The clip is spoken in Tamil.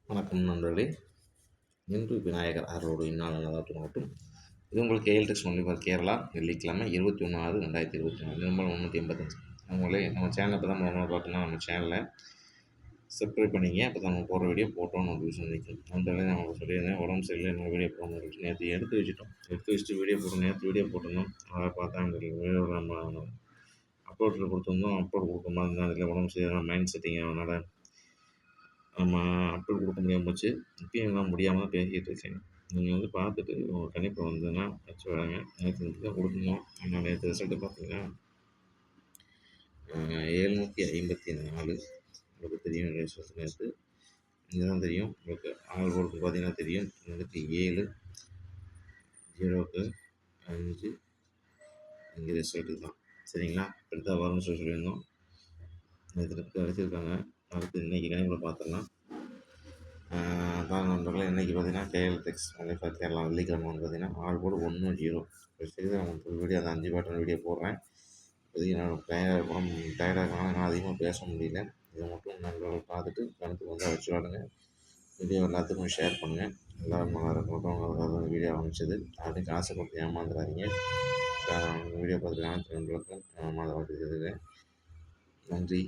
வணக்கம் நண்பர்களே. இன்று விநாயகர் அருளோடு இந்நாள் நல்லதாகட்டும். இது உங்கள் KL Tex only for Kerala. வெள்ளிக்கிழமை 21/6/2024 நிர்மல் 385. அவங்களே நம்ம சேனலை இப்போ தான் முதல்ல பார்த்தோம்னா நம்ம சேனலை சப்ஸ்கிரைப் பண்ணிங்க. அப்போ தான் நம்ம போடுற வீடியோ போட்டோன்னு நோட்டிஃபிகேஷன் நிற்கும். நண்பர்களே, நம்ம சொல்லியிருந்தேன் உடம்பு சரியில்லை, நம்ம வீடியோ போட முடியும். நேற்று எடுத்து வச்சுட்டு வீடியோ போட்டோம். நேற்று வீடியோ போட்டிருந்தோம். அதை பார்த்தா எங்களுக்கு வீடியோ நம்ம அப்லோட்டில் கொடுத்துருந்தோம். அப்லோட் கொடுக்க மாதிரி இருந்தால் அதில் உடம்பு சரியான மைண்ட் செட்டிங் அதனால் நம்ம அப்லோட் கொடுக்க முடியாமல் போச்சு. இப்பயும் எல்லாம் முடியாமல் பேசிகிட்டு இருக்கேன். நீங்கள் பார்த்துட்டு உங்கள் கணிப்பு வந்ததுன்னா வச்சு வராங்க. நேற்று தான் கொடுக்கணும். ஆனால் நேற்று ரிசல்ட்டு பார்த்தீங்கன்னா 754. உங்களுக்கு தெரியும் ரிசல்ட். நேற்று இதுதான் தெரியும். உங்களுக்கு ஆள் கொடுத்து பார்த்தீங்கன்னா தெரியும். 7 0க்கு 5 இங்கே ரிசல்ட்டு தான். சரிங்களா? இப்படி தான் வரும்னு சொல்லியிருந்தோம். நேற்று அழைச்சிருக்காங்க. அடுத்து இன்றைக்கி கணிப்பில் பார்த்துடலாம். அதான் நண்பர்களே, இன்றைக்கி பார்த்தீங்கன்னா KL Tex only for Kerala. வெள்ளிக்கிழமை பார்த்தீங்கன்னா ஆள் போடு 1 0. சரி, உங்களுக்கு வீடியோ அந்த 5 பேட்டர்ன் வீடியோ போடுறேன். இப்போதைக்கு நான் டயர்டாக இருக்கனால என்னால் அதிகமாக பேச முடியல. இதை மட்டும் நண்பர்கள் பார்த்துட்டு கணக்கு வந்து வச்சு விளாடுங்க. வீடியோ எல்லாத்துக்கும் ஷேர் பண்ணுங்கள். எல்லோரும் நல்லா இருக்கட்டும். வீடியோ அமைச்சது அப்படின்னு காசை கொடுத்து ஏமாந்துடாதீங்க. வீடியோ பார்த்துட்டு அனைத்து நண்பர்களுக்கும் வாழ்த்துக்கிறேன். நன்றி.